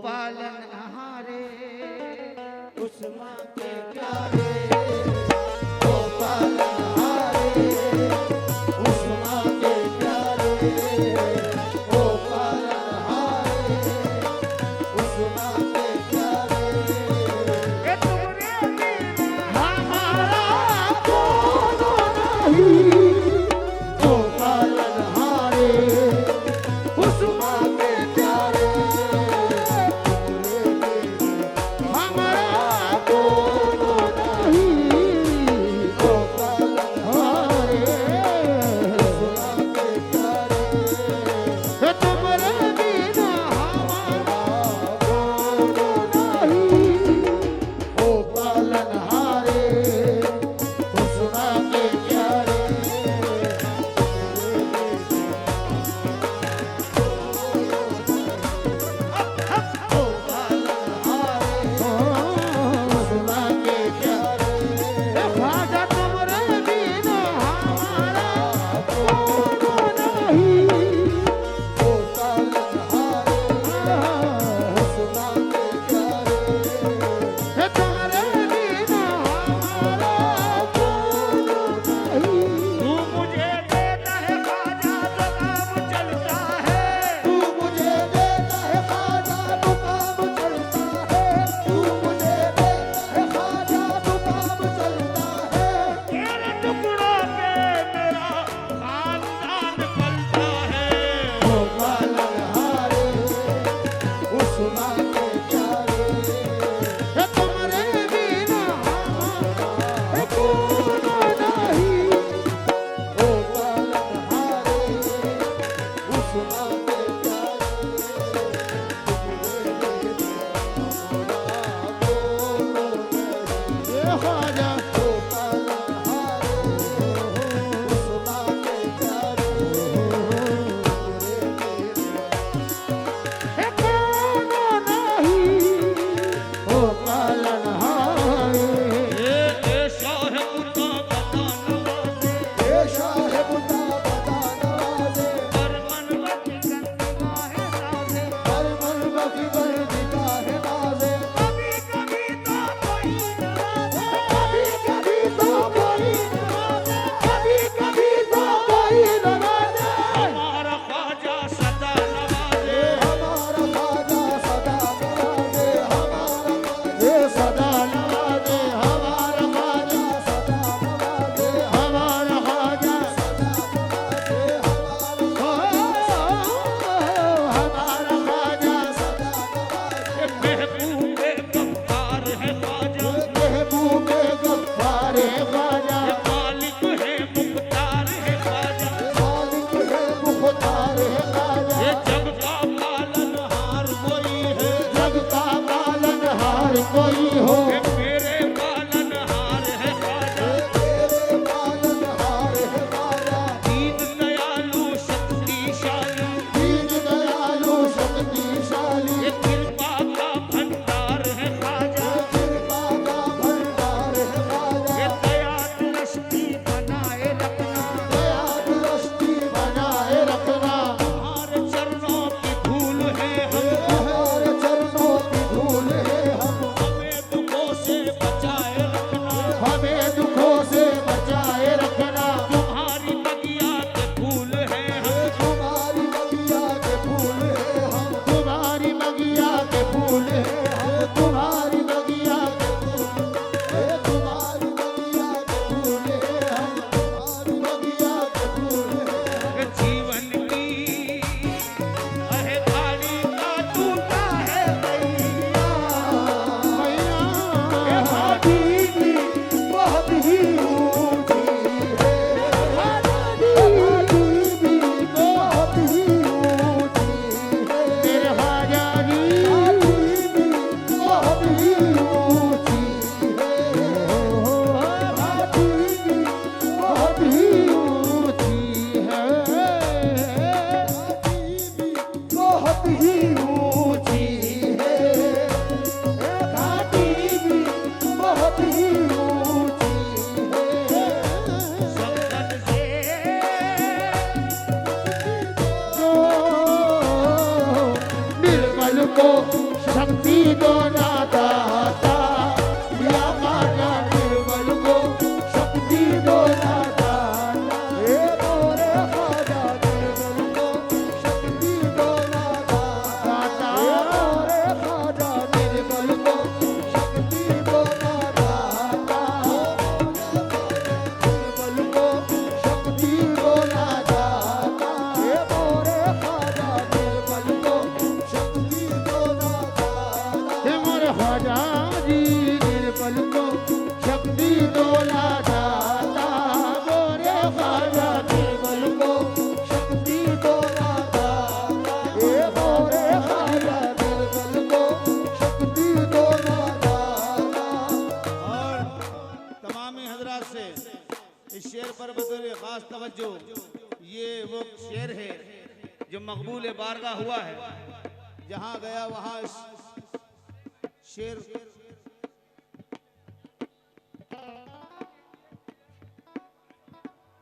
पालन हारे उस माँ के प्यारे, ओ पालन हारे उस माँ के प्यारे, ओ पालन हारे उस माँ के प्यारे। ये तुमरे बिना हमारा कौन नहीं, ओ पालन हारे उस माँ के प्यारे, खास तवज्जो, ये वो शेर है जो मकबूल बारगाह हुआ है। जहां गया वहां शेर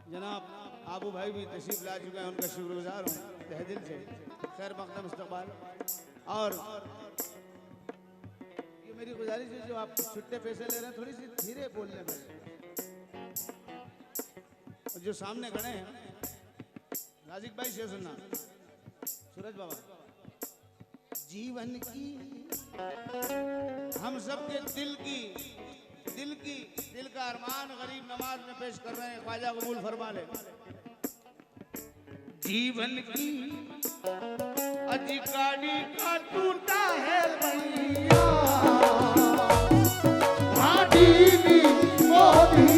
जनाब आबू भाई भी तशरीफ ला चुके हैं, उनका शुक्रगुजार हूँ तहे दिल से। खैर मकदम इस्तकबाल। और ये मेरी गुजारिश है, जो आप छुट्टे पैसे ले रहे हैं थोड़ी सी धीरे बोलने में। जो सामने खड़े हैं राजिक भाई, शेर सुनना। सूरज बाबा, जीवन की हम सबके दिल का अरमान गरीब नवाज में पेश कर रहे हैं, ख्वाजा कबूल फरमा ले। जीवन की अधिकारी का टूटा है भैया, दीदी मोदी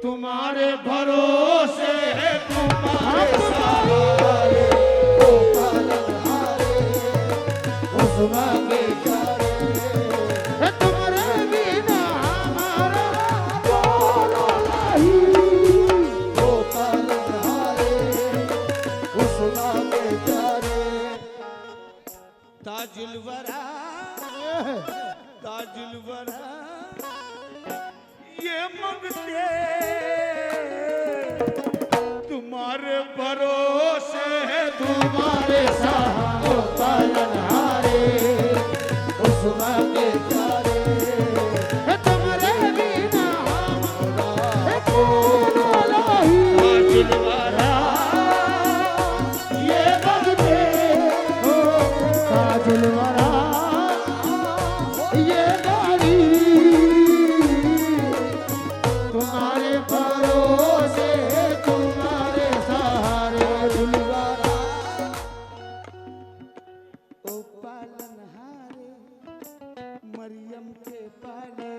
तुम्हारे भरोसे है, तुम्हारे सहारे, ओ पालनहारे उस्मा के प्यारे, तुम्हारे बिना हमारा बोलो नहीं, ओ पालनहारे उस्मा के प्यारे। ताजुल वरा ये मंगते तुम्हारे भरोसे है, तुम्हारे सहारे पालनहारे उस्मा के प्यारे, तुम्हारे बिना हमारा बोलो नहीं, ताजुलवारा ये मंगते हो, ताजुलवारा ये गाड़ी तुम्हारे भरोसे, तुम्हारे सहारे दिलवारा। ओ पालनहारे मरियम के पाले,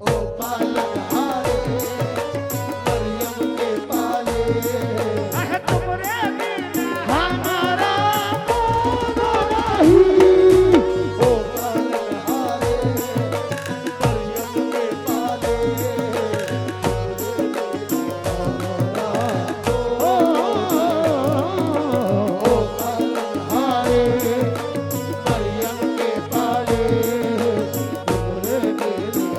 ओ पालनहारे मरियम के पाले, तुम्हारे बिना हमारा बोलो नहीं, ओ पालनहारे मरियम के पाले, ओ पालनहारे मरियम के पाले, तुम्हारे बिना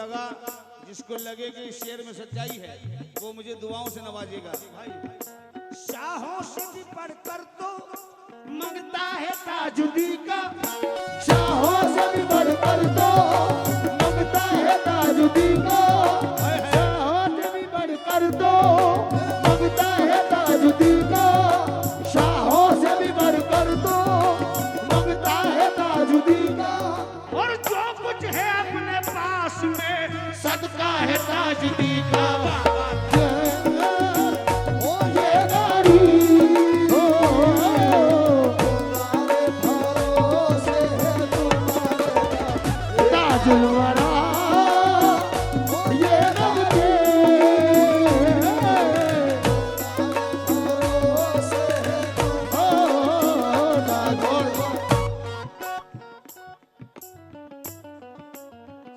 लगा, जिसको लगे कि इस शेर में सच्चाई है, वो मुझे दुआओं से नवाजेगा। शाहों से भी बढ़कर तो मंगता है ताजुद्दीन का, शाहों से भी बढ़कर तो मंगता है ताजुद्दीन का, शाहों से भी बढ़कर तो मंगता है ताजुद्दीन का, शाहों से भी बढ़कर तो मंगता है ताजुद्दीन का। और जो कुछ है अपने पास में सदका है ताजुद्दीन का। ओ ये गाड़ी हो तुम्हारे भरोसे है, तुम्हारे ताजुल वरा ये रंगे भरोसे है, ओ ताजुल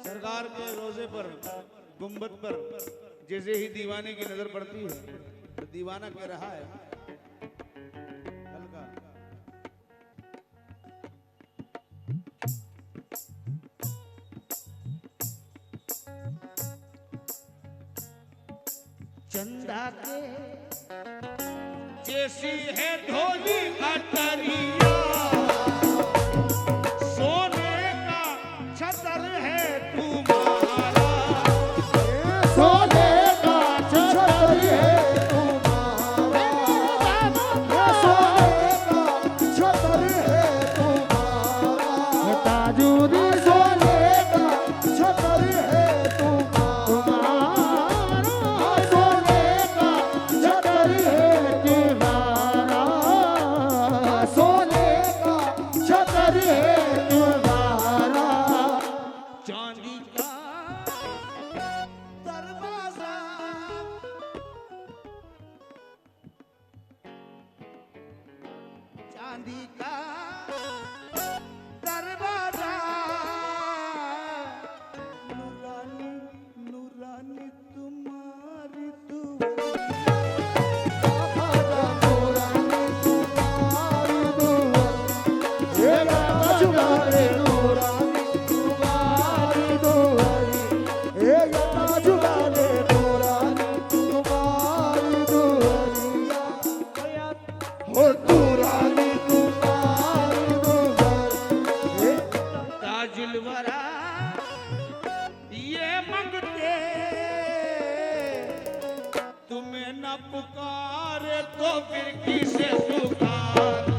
सरकार के रोजे पर, गुंबद पर जैसे ही दीवाने की नजर पड़ती है तो दीवाना कह रहा है, हल्का चंदा के जैसी है धोली अटरिया, सोने का छतर है तुम्हारा, सोने का छतर है तुम्हारा, सोने का छतर है तुम्हारा, ताजुद्दीन सोने का छतर है तुम्हारा, सोने का छतर है तुम्हारा, सोने का छतर है तुम्हारा। चांदी का दरवाजा, चांदी का दरवाजा, नूरानी नूरानी तुम्हारी ताजुल वरा ये मंगते तुम्हें न पुकारे तो फिर किसे पुकार।